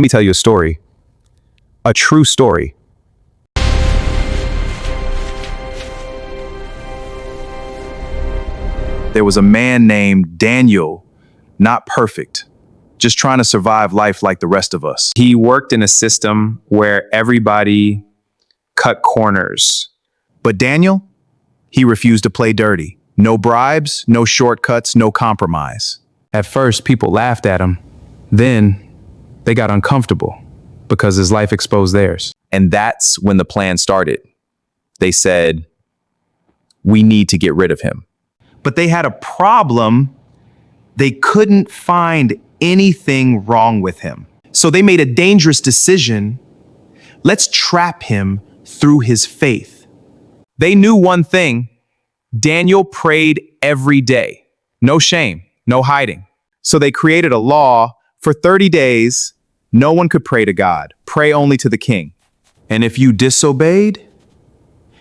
Let me tell you a story. A true story. There was a man named Daniel, not perfect, just trying to survive life like the rest of us. He worked in a system where everybody cut corners. But Daniel, he refused to play dirty. No bribes, no shortcuts, no compromise. At first, people laughed at him. Then, they got uncomfortable because his life exposed theirs. And that's when the plan started. They said, we need to get rid of him. But they had a problem. They couldn't find anything wrong with him. So they made a dangerous decision. Let's trap him through his faith. They knew one thing. Daniel prayed every day. No shame, no hiding. So they created a law for 30 days. No one could pray to God. Pray only to the king. And if you disobeyed,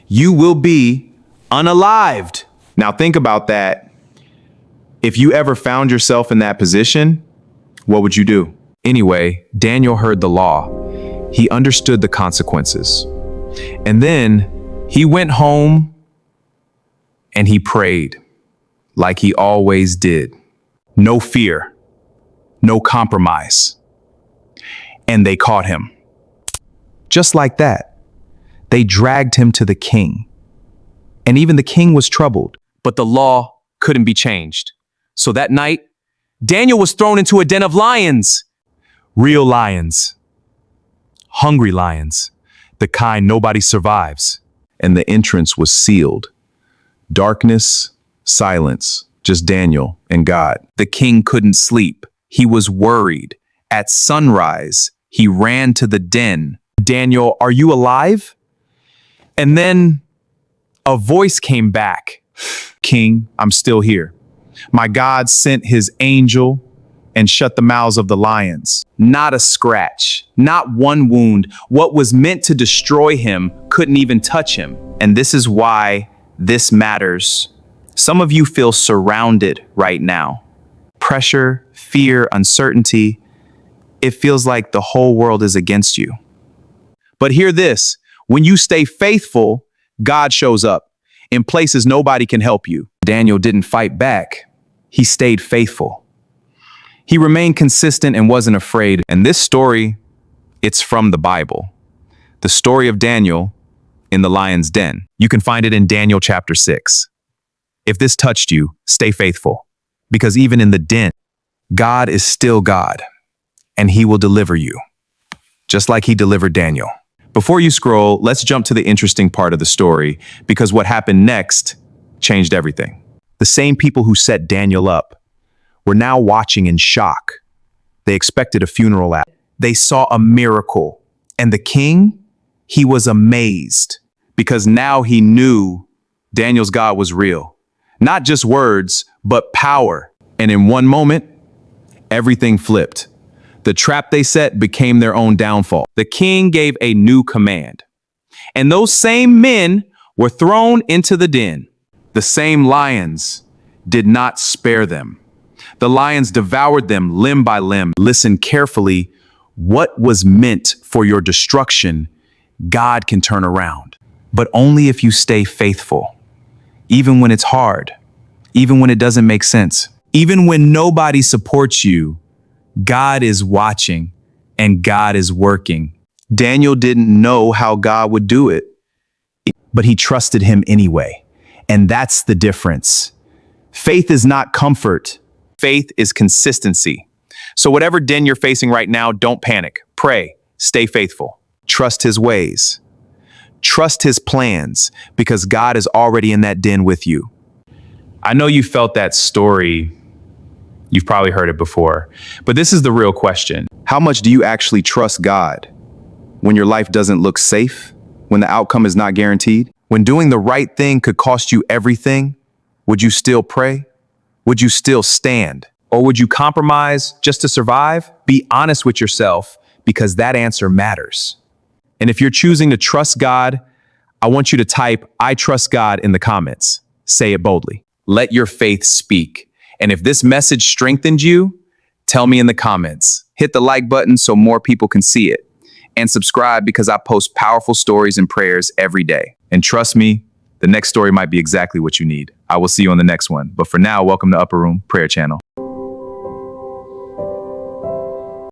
you will be unalived. Now think about that. If you ever found yourself in that position, what would you do? Anyway, Daniel heard the law. He understood the consequences. And then he went home and he prayed like he always did. No fear, no compromise. And they caught him. Just like that, they dragged him to the king. And even the king was troubled, but the law couldn't be changed. So that night, Daniel was thrown into a den of lions. Real lions. Hungry lions. The kind nobody survives. And the entrance was sealed. Darkness, silence, just Daniel and God. The king couldn't sleep. He was worried. At sunrise, he ran to the den. Daniel, are you alive? And then a voice came back. King, I'm still here. My God sent his angel and shut the mouths of the lions. Not a scratch, not one wound. What was meant to destroy him couldn't even touch him. And this is why this matters. Some of you feel surrounded right now. Pressure, fear, uncertainty. It feels like the whole world is against you. But hear this, when you stay faithful, God shows up in places nobody can help you. Daniel didn't fight back. He stayed faithful. He remained consistent and wasn't afraid. And this story, it's from the Bible. The story of Daniel in the lion's den. You can find it in Daniel chapter 6. If this touched you, stay faithful. Because even in the den, God is still God. And he will deliver you. Just like he delivered Daniel. Before you scroll, let's jump to the interesting part of the story, because what happened next changed everything. The same people who set Daniel up were now watching in shock. They expected a funeral act. They saw a miracle. And the king, he was amazed, because now he knew Daniel's God was real. Not just words, but power. And in one moment, everything flipped. The trap they set became their own downfall. The king gave a new command. And those same men were thrown into the den. The same lions did not spare them. The lions devoured them limb by limb. Listen carefully. What was meant for your destruction, God can turn around. But only if you stay faithful. Even when it's hard. Even when it doesn't make sense. Even when nobody supports you. God is watching and God is working. Daniel didn't know how God would do it, but he trusted him anyway. And that's the difference. Faith is not comfort. Faith is consistency. So whatever den you're facing right now, don't panic. Pray, stay faithful. Trust his ways. Trust his plans, because God is already in that den with you. I know you felt that story. You've probably heard it before, but this is the real question. How much do you actually trust God when your life doesn't look safe, when the outcome is not guaranteed? When doing the right thing could cost you everything, would you still pray? Would you still stand? Or would you compromise just to survive? Be honest with yourself, because that answer matters. And if you're choosing to trust God, I want you to type, "I trust God" in the comments. Say it boldly. Let your faith speak. And if this message strengthened you, tell me in the comments. Hit the like button so more people can see it. And subscribe because I post powerful stories and prayers every day. And trust me, the next story might be exactly what you need. I will see you on the next one. But for now, welcome to Upper Room Prayer Channel.